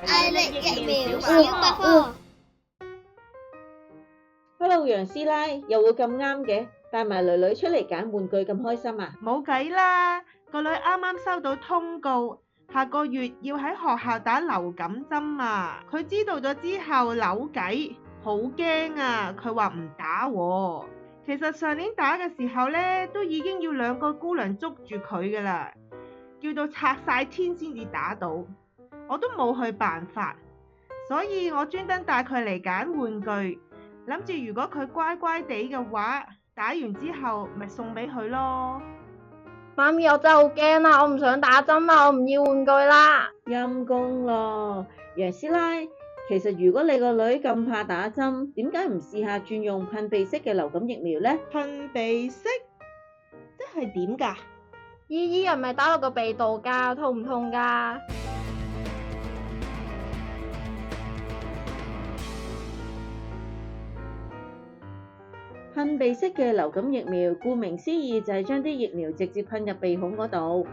艾力疫苗小百科。Hello， 楊師奶，又會咁啱嘅，帶埋囡囡出嚟揀玩具咁開心啊！冇計啦，個女啱啱收到通告，下個月要喺學校打流感針啊！佢知道咗之後扭計，好驚啊！佢話唔打喎。其實上年打嘅時候呢，都已經要兩個姑娘捉住佢噶啦，叫到拆晒天先至打到，我都冇去辦法，所以我專登帶佢嚟揀玩具，諗住如果佢乖乖地嘅話，打完之後咪送俾佢咯。媽咪，我真係好驚啊！我唔想打針啊！我唔要玩具啦。陰公咯，楊師奶，其實如果你個女咁怕打針，點解唔試下轉用噴鼻式嘅流感疫苗呢？噴鼻式即係點㗎？姨姨係咪打落個鼻度㗎？痛唔痛㗎？噴鼻式嘅流感疫苗，顧名思義就係將啲疫苗直接噴入鼻孔嗰度，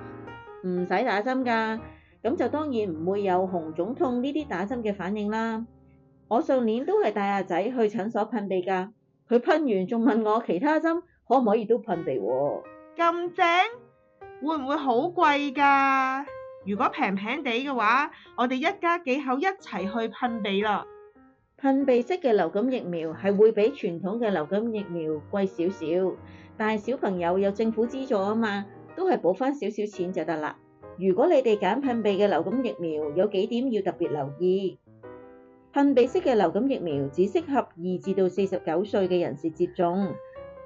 唔使打針㗎。咁就當然唔會有紅腫痛呢啲打針嘅反應啦。我上年都係帶阿仔去診所噴鼻㗎，佢噴完仲問我其他針可唔可以都噴鼻喎。咁正，會唔會好貴㗎？如果平平地嘅話，我哋一家幾口一齊去噴鼻啦。噴鼻式嘅流感疫苗係會比傳統嘅流感疫苗貴少少，但係小朋友有政府資助啊嘛，都係補返少少錢就得啦。如果你哋揀噴鼻嘅流感疫苗，有幾點要特別留意。噴鼻式嘅流感疫苗只適合2至到49歲嘅人士接種，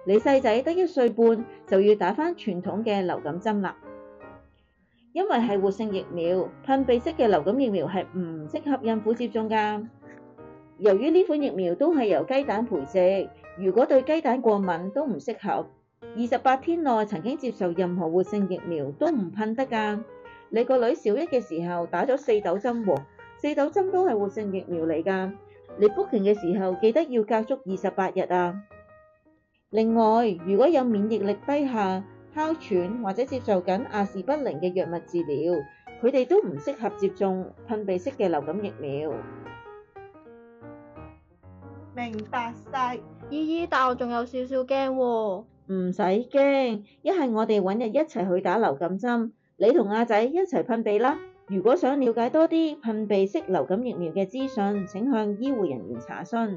你細仔得1歲半就要打返傳統嘅流感針啦。因為係活性疫苗，噴鼻式嘅流感疫苗係唔適合孕婦接種㗎。由於呢款疫苗都係由雞蛋培植，如果對雞蛋過敏都唔適合。28天內曾經接受任何活性疫苗都唔噴得㗎。你個女小1嘅時候打咗4斗針喎，4斗針都係活性疫苗嚟㗎。你 booking 嘅時候記得要隔足28日啊。另外，如果有免疫力低下、哮喘或者接受緊阿士匹靈嘅藥物治療，佢哋都唔適合接種噴鼻式嘅流感疫苗。明白晒。姨姨，但我仲有少少驚喎。唔使驚，一係我哋揾日一齊去打流感針，你同阿仔一齊噴鼻啦。如果想了解多啲噴鼻式流感疫苗嘅資訊，請向醫護人員查詢。